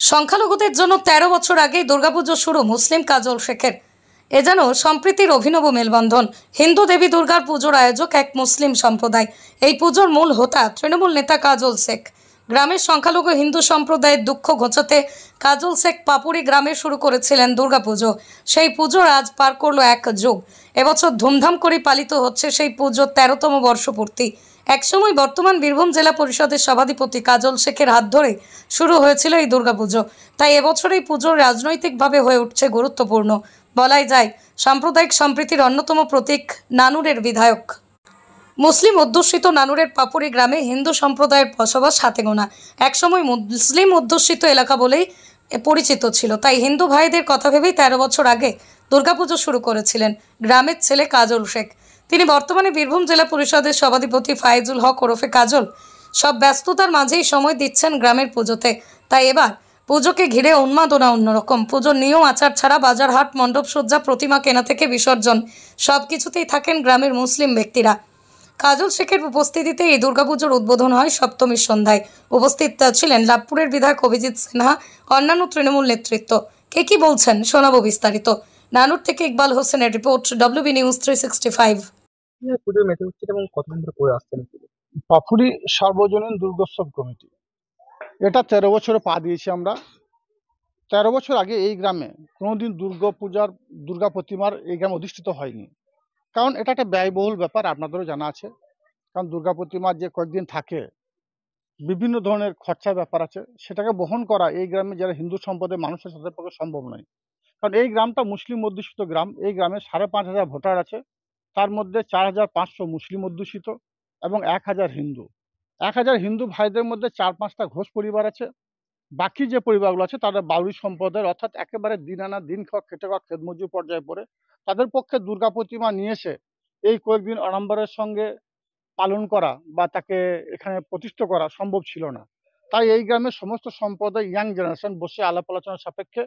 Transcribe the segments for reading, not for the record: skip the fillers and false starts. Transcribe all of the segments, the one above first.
সংখ্যালঘুদের জন্য ১৩ বছর আগেই দুর্গাপুজো শুরু মুসলিম কাজল শেখের। এ যেন সম্প্রীতির অভিনব মেলবন্ধন। হিন্দু দেবী দুর্গার পুজোর আয়োজক এক মুসলিম সম্প্রদায়। এই পুজোর মূল হোতা তৃণমূল নেতা কাজল শেখ। গ্রামের সংখ্যালঘু হিন্দু সম্প্রদায়ের দুঃখ ঘোচাতে কাজল শেখ পাপুরি গ্রামে শুরু করেছিলেন দুর্গাপুজো। সেই পুজোর আজ পার করলো এক যুগ। এবছর ধুমধাম করে পালিত হচ্ছে সেই পুজোর ১৩তম বর্ষপূর্তি। একসময় বর্তমান বীরভূম জেলা পরিষদের সভাধিপতি কাজল শেখের হাত ধরে শুরু হয়েছিল এই দুর্গাপুজো। তাই এবছর এই পুজোর রাজনৈতিকভাবে হয়ে উঠছে গুরুত্বপূর্ণ। বলাই যায় সাম্প্রদায়িক সম্প্রীতির অন্যতম প্রতীক নানুরের বিধায়ক। মুসলিম অধ্যুষিত নানুরের পাপুরি গ্রামে হিন্দু সম্প্রদায়ের বসবাস হাতে গোনা। একসময় মুসলিম অধ্যুষিত এলাকা বলেই পরিচিত ছিল। তাই হিন্দু ভাইদের কথা ভেবেই ১৩ বছর আগে দুর্গাপুজো শুরু করেছিলেন গ্রামের ছেলে কাজল শেখ। তিনি বর্তমানে বীরভূম জেলা পরিষদের সভাধিপতি ফাইজুল হক ওরফে কাজল। সব ব্যস্ততার মাঝেই সময় দিচ্ছেন গ্রামের পুজোতে। তাই এবার পুজোকে ঘিরে উন্মাদনা অন্যরকম। পুজোর নিয়ম আচার ছাড়া বাজার হাট মণ্ডপ সজ্জা প্রতিমা কেনা থেকে বিসর্জন সব কিছুতেই থাকেন গ্রামের মুসলিম ব্যক্তিরা। কাজল শেখের উপস্থিতিতে এই দুর্গাপুজোর উদ্বোধন হয় সপ্তমীর সন্ধ্যায়। উপস্থিত ছিলেন লাভপুরের বিধায়ক অভিজিৎ সিনহা, অন্যান্য তৃণমূল নেতৃত্ব। কে কি বলছেন শোনাবো বিস্তারিত। নানুর থেকে ইকবাল হোসেনের রিপোর্ট, WB নিউজ 365। পুজো মেতে উঠছে এবং কতদিন ধরে করে আসছেন? পাপুরি সার্বজনীন দুর্গোৎসব কমিটি এটা 13 বছরে পা দিয়েছি আমরা। 13 বছর আগে এই গ্রামে কোনোদিন দুর্গা প্রতিমার এই গ্রামে অধিষ্ঠিত হয়নি। কারণ এটা একটা ব্যয়বহুল ব্যাপার, আপনাদেরও জানা আছে। কারণ দুর্গা প্রতিমার যে কয়েকদিন থাকে বিভিন্ন ধরনের খরচার ব্যাপার আছে, সেটাকে বহন করা এই গ্রামে যারা হিন্দু সম্প্রদায়ের মানুষের তাদের পক্ষে সম্ভব নয়। কারণ এই গ্রামটা মুসলিম অধ্যুষিত গ্রাম। এই গ্রামে 5,500 ভোটার আছে, তার মধ্যে 4,500 মুসলিম অধ্যুষিত এবং 1,000 হিন্দু। 1,000 হিন্দু ভাইদের মধ্যে 4-5টা ঘোষ পরিবার আছে। বাকি যে পরিবারগুলো আছে তারা বাউরি সম্প্রদায়ের, অর্থাৎ একেবারে দিন আনা দিন খাওয়া খেটে খাওয়া খেতমজুর পর্যায়ে পড়ে। তাদের পক্ষে দুর্গা প্রতিমা নিয়ে এসে এই কয়েকদিন আড়ম্বরের সঙ্গে পালন করা বা তাকে এখানে প্রতিষ্ঠা করা সম্ভব ছিল না। তাই এই গ্রামের সমস্ত সম্প্রদায় ইয়াং জেনারেশন বসে আলাপ আলোচনার সাপেক্ষে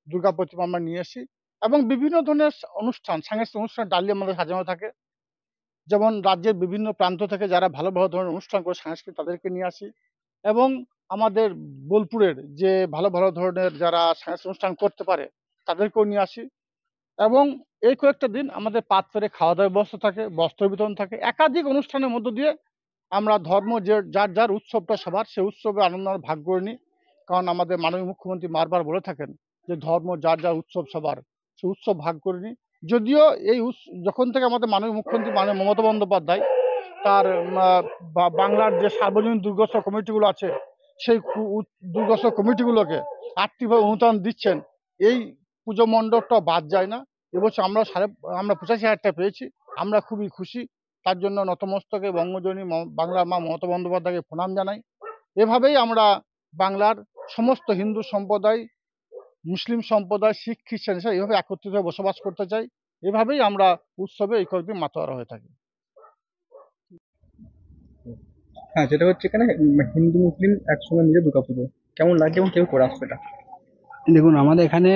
দুর্গা প্রতিমা আমরা নিয়ে আসি এবং বিভিন্ন ধরনের অনুষ্ঠান, সাংস্কৃতিক অনুষ্ঠান ডালি আমাদের সাজানো থাকে। যেমন রাজ্যের বিভিন্ন প্রান্ত থেকে যারা ভালো ভালো ধরনের অনুষ্ঠান করে সাংস্কৃতিক, তাদেরকে নিয়ে আসি এবং আমাদের বোলপুরের যে ভালো ভালো ধরনের যারা সাংস্কৃতিক অনুষ্ঠান করতে পারে তাদেরকেও নিয়ে আসি। এবং এই কয়েকটা দিন আমাদের পাত ফেরে খাওয়া দাওয়ার ব্যবস্থা থাকে, বস্ত্র বিতরণ থাকে। একাধিক অনুষ্ঠানের মধ্য দিয়ে আমরা ধর্ম যে যার যার উৎসবটা সবার, সেই উৎসবে আনন্দ আমরা ভাগ করে নিই। কারণ আমাদের মাননীয় মুখ্যমন্ত্রী বারবার বলে থাকেন যে ধর্ম যার যার উৎসব সবার, সেই উৎসব ভাগ করে নিই। যদিও এই যখন থেকে আমাদের মাননীয় মুখ্যমন্ত্রী মাননীয় মমতা বন্দ্যোপাধ্যায় তার বাংলার যে সার্বজনীন দুর্গোৎসব কমিটিগুলো আছে, সেই দুর্গোৎসব কমিটিগুলোকে আর্থিকভাবে অনুদান দিচ্ছেন, এই পুজো মণ্ডপটা বাদ যায় না। এবছর আমরা 85,000 টাকা পেয়েছি। আমরা খুবই খুশি। তার জন্য নতমস্তকে বঙ্গজননী বাংলার মা মমতা বন্দ্যোপাধ্যায়কে প্রণাম জানাই। এভাবেই আমরা বাংলার সমস্ত হিন্দু সম্প্রদায়, মুসলিম সম্প্রদায়, শিখ খ্রিস্টান এইভাবে একত্রিত হয়ে বসবাস করতে চাই। এভাবেই আমরা উৎসবে এই কয়েকদিন মাতোয়ারা হয়ে থাকি। হ্যাঁ, যেটা হচ্ছে এখানে হিন্দু মুসলিম একসঙ্গে মিলে দুর্গাপুজো কেমন লাগে এবং কেউ করে আসবে এটা? দেখুন, আমাদের এখানে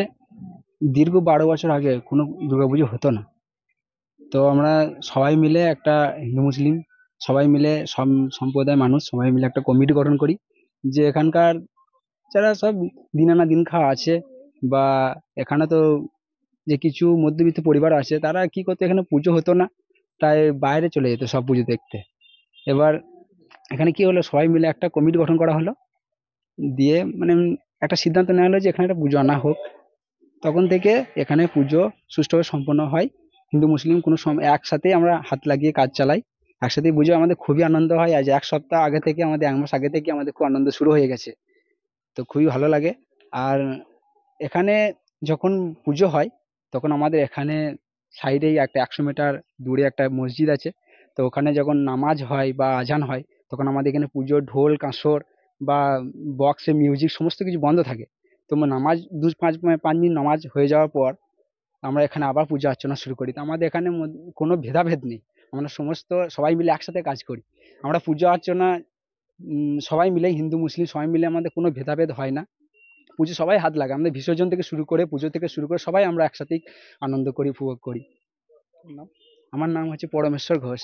দীর্ঘ 12 বছর আগে কোনো দুর্গাপুজো হতো না। তো আমরা সবাই মিলে একটা হিন্দু মুসলিম সবাই মিলে সম্প্রদায়ের মানুষ সবাই মিলে একটা কমিটি গঠন করি, যে এখানকার যারা সব দিন আনা দিন খাওয়া আছে বা এখানে তো যে কিছু মধ্যবিত্ত পরিবার আছে, তারা কি করতো, এখানে পুজো হতো না, তাই বাইরে চলে যেত সব পুজো দেখতে। এবার এখানে কি হলো, সবাই মিলে একটা কমিটি গঠন করা হলো, দিয়ে মানে একটা সিদ্ধান্ত নেওয়া হলো যে এখানে একটা পুজো আনা হোক। তখন থেকে এখানে পুজো সুষ্ঠুভাবে সম্পন্ন হয়। হিন্দু মুসলিম কোনো একসাথেই আমরা হাত লাগিয়ে কাজ চালাই, একসাথেই পুজো। আমাদের খুবই আনন্দ হয়। আজ 1 সপ্তাহ আগে থেকে, আমাদের 1 মাস আগে থেকে আমাদের খুব আনন্দ শুরু হয়ে গেছে। তো খুবই ভালো লাগে। আর এখানে যখন পুজো হয় তখন আমাদের এখানে সাইডেই একটা 100 মিটার দূরে একটা মসজিদ আছে। তো ওখানে যখন নামাজ হয় বা আজান হয়, তখন আমাদের এখানে পুজো ঢোল কাঁসর বা বক্সে মিউজিক সমস্ত কিছু বন্ধ থাকে। তো নামাজ 5 মিনিট নামাজ হয়ে যাওয়ার পর আমরা এখানে আবার পূজা অর্চনা শুরু করি। তো আমাদের এখানে কোনো ভেদাভেদ নেই, আমরা সবাই মিলে একসাথে কাজ করি। আমরা পূজা অর্চনা সবাই মিলে, হিন্দু মুসলিম সবাই মিলে, আমাদের কোনো ভেদাভেদ হয় না। পুজো সবাই হাত লাগায়, আমাদের বিসর্জন থেকে শুরু করে পুজো থেকে শুরু করে সবাই আমরা একসাথেই আনন্দ করি, উপভোগ করি। আমার নাম হচ্ছে পরমেশ্বর ঘোষ।